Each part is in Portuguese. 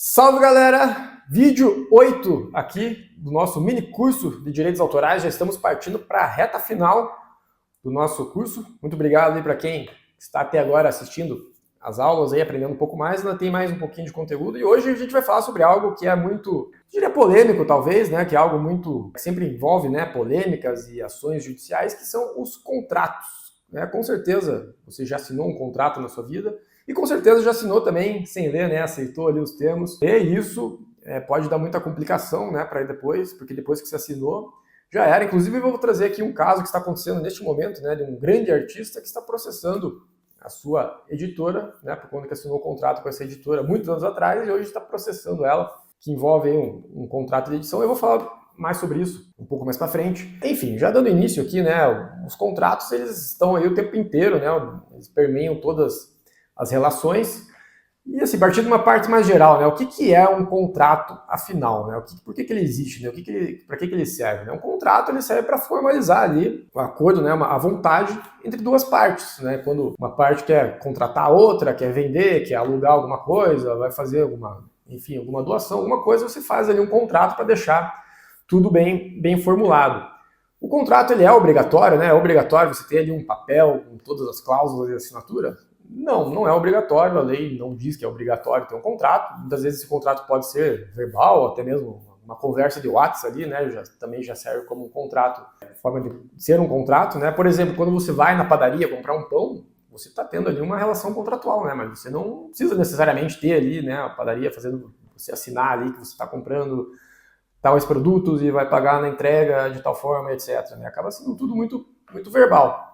Salve galera! Vídeo 8 aqui do nosso mini curso de direitos autorais. Já estamos partindo para a reta final do nosso curso. Muito obrigado aí para quem está até agora assistindo as aulas aí, aprendendo um pouco mais. Ainda tem mais um pouquinho de conteúdo e hoje a gente vai falar sobre algo que é muito, eu diria polêmico talvez, né? Que é algo muito, que sempre envolve, né, polêmicas e ações judiciais, que são os contratos, né? Com certeza você já assinou um contrato na sua vida. E com certeza já assinou também, sem ler, né? Aceitou ali os termos. E isso pode dar muita complicação, né, para depois, porque depois que você assinou, já era. Inclusive, eu vou trazer aqui um caso que está acontecendo neste momento, né, de um grande artista que está processando a sua editora, né, por conta que assinou um contrato com essa editora muitos anos atrás e hoje está processando ela, que envolve aí um contrato de edição. Eu vou falar mais sobre isso um pouco mais para frente. Enfim, já dando início aqui, né, os contratos, eles estão aí o tempo inteiro, né, eles permeiam todas as relações, e assim, partindo de uma parte mais geral, né, o que é um contrato, afinal, né, por que ele existe, né, para que ele serve? Né? Um contrato ele serve para formalizar ali o acordo, né, a vontade entre duas partes, né, quando uma parte quer contratar a outra, quer vender, quer alugar alguma coisa, vai fazer alguma doação, alguma coisa, você faz ali um contrato para deixar tudo bem formulado. O contrato ele é obrigatório, né, é obrigatório você ter ali um papel com todas as cláusulas de assinatura? Não é obrigatório, a lei não diz que é obrigatório ter um contrato. Muitas vezes esse contrato pode ser verbal, até mesmo uma conversa de WhatsApp ali, né? Também já serve como um contrato, forma de ser um contrato, né? Por exemplo, quando você vai na padaria comprar um pão, você está tendo ali uma relação contratual, né? Mas você não precisa necessariamente ter ali, né, a padaria fazendo você assinar ali que você está comprando tais produtos e vai pagar na entrega de tal forma, etc. Né? Acaba sendo tudo muito verbal.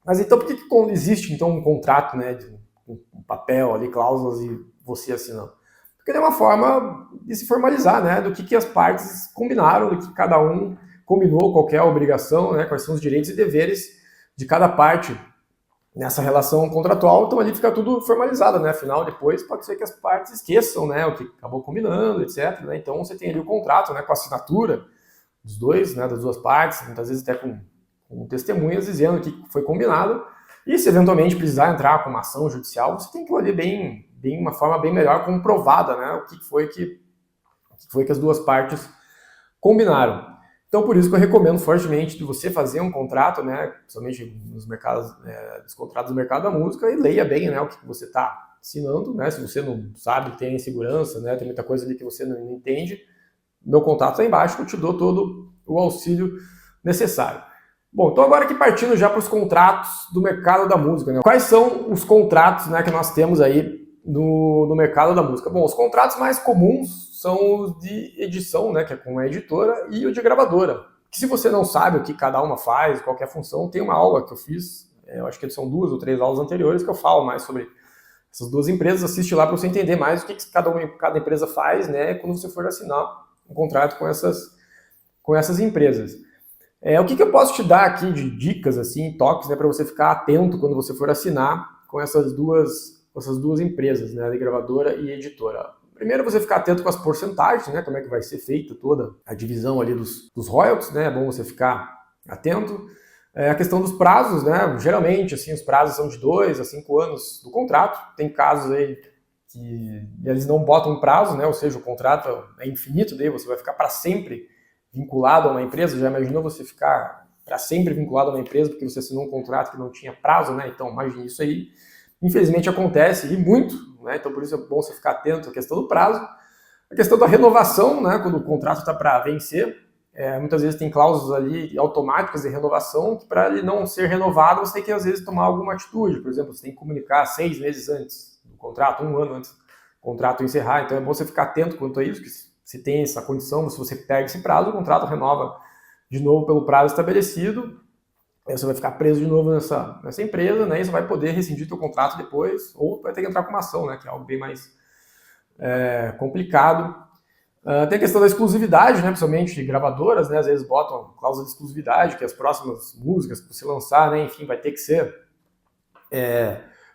Mas então por que existe então um contrato, né, de um papel ali, cláusulas e você assinando? Porque é uma forma de se formalizar, né, do que as partes combinaram, do que cada um combinou, qual é a obrigação, né, quais são os direitos e deveres de cada parte nessa relação contratual. Então ali fica tudo formalizado, né, afinal depois pode ser que as partes esqueçam, né, o que acabou combinando, etc. Né? Então você tem ali o contrato, né, com a assinatura dos dois, né, das duas partes, muitas vezes até com testemunhas dizendo o que foi combinado, e se eventualmente precisar entrar com uma ação judicial, você tem que olhar uma forma bem melhor comprovada, né, o que foi que as duas partes combinaram. Então, por isso que eu recomendo fortemente de você fazer um contrato, né, principalmente nos mercados, dos contratos do mercado da música, e leia bem, né, o que você está assinando, né, se você não sabe, tem insegurança, né, tem muita coisa ali que você não entende, meu contato está embaixo, eu te dou todo o auxílio necessário. Bom, então agora aqui partindo já para os contratos do mercado da música, né? Quais são os contratos, né, que nós temos aí no mercado da música? Bom, os contratos mais comuns são os de edição, né, que é com a editora, e o de gravadora. Que se você não sabe o que cada uma faz, qual é a função, tem uma aula que eu fiz, eu acho que são 2 ou 3 aulas anteriores que eu falo mais sobre essas duas empresas. Assiste lá para você entender mais o que cada empresa faz, né, quando você for assinar um contrato com essas empresas. O que eu posso te dar aqui de dicas, assim, toques, né, para você ficar atento quando você for assinar com essas duas empresas, né, de gravadora e editora? Primeiro, você ficar atento com as porcentagens, né, como é que vai ser feita toda a divisão ali dos royalties, né, é bom você ficar atento. A questão dos prazos, né, geralmente, assim, os prazos são de 2 a 5 anos do contrato. Tem casos aí que eles não botam prazo, né, ou seja, o contrato é infinito, daí você vai ficar para sempre vinculado a uma empresa. Já imaginou você ficar para sempre vinculado a uma empresa porque você assinou um contrato que não tinha prazo, né? Então, imagine isso aí. Infelizmente acontece, e muito, né? Então, por isso é bom você ficar atento à questão do prazo. A questão da renovação, né? Quando o contrato está para vencer, muitas vezes tem cláusulas ali automáticas de renovação, que para ele não ser renovado, você tem que, às vezes, tomar alguma atitude. Por exemplo, você tem que comunicar 6 meses antes do contrato, 1 ano antes do contrato encerrar. Então, é bom você ficar atento quanto a isso, que se tem essa condição, se você perde esse prazo, o contrato renova de novo pelo prazo estabelecido, aí você vai ficar preso de novo nessa empresa, né, e você vai poder rescindir seu contrato depois, ou vai ter que entrar com uma ação, né, que é algo bem mais complicado. Tem a questão da exclusividade, né, principalmente de gravadoras, né, às vezes botam cláusula de exclusividade, que as próximas músicas que você lançar, né, enfim, vai ter que ser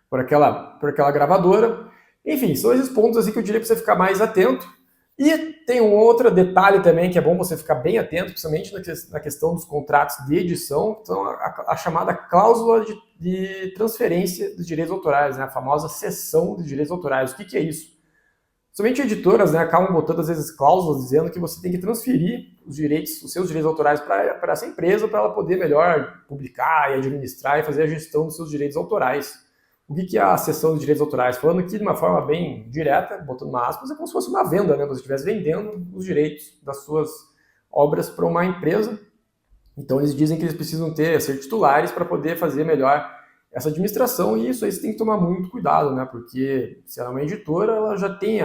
por aquela gravadora. Enfim, são esses pontos assim que eu diria para você ficar mais atento. E tem um outro detalhe também que é bom você ficar bem atento, principalmente na questão dos contratos de edição, então a chamada cláusula de transferência dos direitos autorais, né? A famosa cessão de direitos autorais. O que é isso? somente editoras, né, acabam botando às vezes cláusulas dizendo que você tem que transferir os seus direitos autorais para essa empresa para ela poder melhor publicar e administrar e fazer a gestão dos seus direitos autorais. O que é a cessão de direitos autorais? Falando aqui de uma forma bem direta, botando uma aspas, é como se fosse uma venda, né? Você estivesse vendendo os direitos das suas obras para uma empresa. Então eles dizem que eles precisam ser titulares para poder fazer melhor essa administração, e isso aí você tem que tomar muito cuidado, né? Porque se ela é uma editora, ela já tem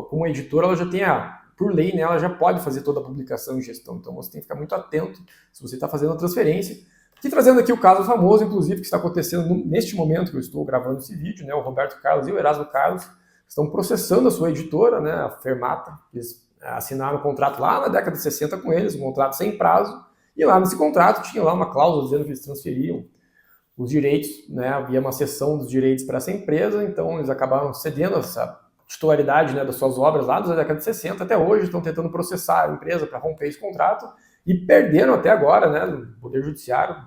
como editora, ela já tem por lei, né, ela já pode fazer toda a publicação e gestão. Então você tem que ficar muito atento se você está fazendo a transferência. E trazendo aqui o caso famoso, inclusive, que está acontecendo neste momento que eu estou gravando esse vídeo, né? O Roberto Carlos e o Erasmo Carlos estão processando a sua editora, né? A Fermata. Eles assinaram um contrato lá na década de 60 com eles, um contrato sem prazo, e lá nesse contrato tinha lá uma cláusula dizendo que eles transferiam os direitos, né? Havia uma cessão dos direitos para essa empresa, então eles acabaram cedendo essa titularidade, né, das suas obras lá da década de 60 até hoje, estão tentando processar a empresa para romper esse contrato e perderam até agora, né, no Poder Judiciário,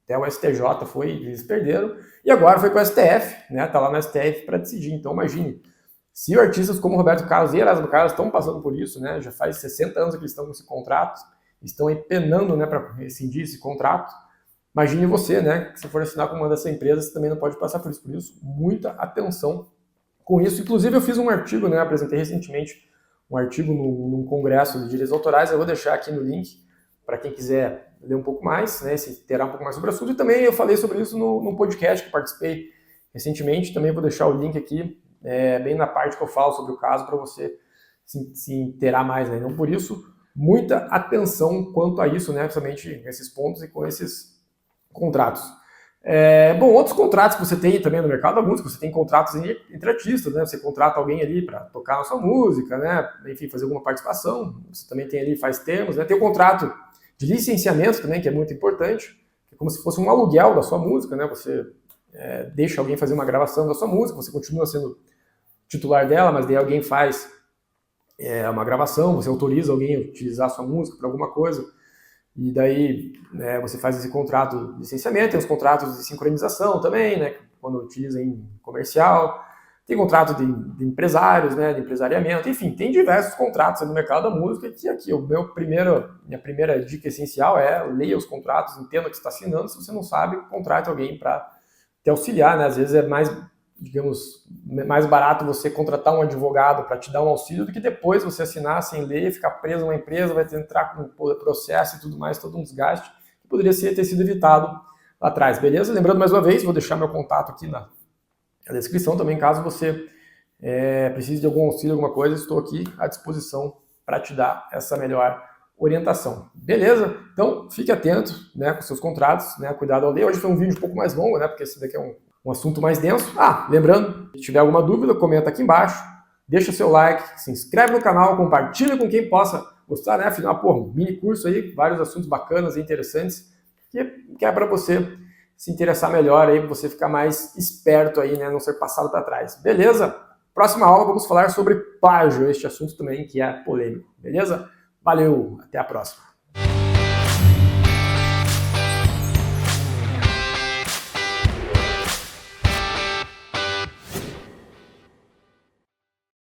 até o STJ eles perderam, e agora foi com o STF, né, tá lá no STF para decidir. Então imagine, se artistas como Roberto Carlos e Erasmo Carlos estão passando por isso, né, já faz 60 anos que eles estão com esse contrato, estão aí penando, né, para rescindir esse contrato. Imagine você, né, que se for assinar com uma dessas empresas, você também não pode passar por isso. Por isso, muita atenção com isso. Inclusive, eu fiz um artigo, né, apresentei recentemente um artigo num congresso de direitos autorais, eu vou deixar aqui no link para quem quiser ler um pouco mais, né, se interar um pouco mais sobre o assunto. E também eu falei sobre isso num podcast que participei recentemente, também vou deixar o link aqui, bem na parte que eu falo sobre o caso, para você se inteirar mais, né. Então, por isso, muita atenção quanto a isso, né, principalmente nesses pontos e com esses contratos. Bom, outros contratos que você tem também no mercado da música, você tem contratos entre artistas, né? Você contrata alguém ali para tocar a sua música, né? Enfim, fazer alguma participação. Você também tem ali, faz termos, né? Tem o contrato de licenciamento também, que é muito importante, é como se fosse um aluguel da sua música, né? Você deixa alguém fazer uma gravação da sua música, você continua sendo titular dela, mas daí alguém faz uma gravação, você autoriza alguém a utilizar a sua música para alguma coisa. E daí, né, você faz esse contrato de licenciamento, tem os contratos de sincronização também, né, quando utiliza em comercial, tem contrato de empresários, né, de empresariamento, enfim, tem diversos contratos no mercado da música, que aqui, minha primeira dica essencial é leia os contratos, entenda o que você está assinando. Se você não sabe, contrate alguém para te auxiliar, né, às vezes é mais barato você contratar um advogado para te dar um auxílio do que depois você assinar sem ler, ficar preso numa empresa, vai ter que entrar com processo e tudo mais, todo um desgaste que poderia ter sido evitado lá atrás, beleza? Lembrando mais uma vez, vou deixar meu contato aqui na descrição também, caso você precise de algum auxílio, alguma coisa, estou aqui à disposição para te dar essa melhor orientação, beleza? Então, fique atento, né, com seus contratos, né, cuidado ao ler. Hoje foi um vídeo um pouco mais longo, né, porque esse daqui é um assunto mais denso. Lembrando, se tiver alguma dúvida, comenta aqui embaixo, deixa seu like, se inscreve no canal, compartilha com quem possa gostar, né? Afinal, mini curso aí, vários assuntos bacanas e interessantes, que é para você se interessar melhor aí, para você ficar mais esperto aí, né? Não ser passado para trás. Beleza? Próxima aula vamos falar sobre plágio, este assunto também que é polêmico. Beleza? Valeu, até a próxima.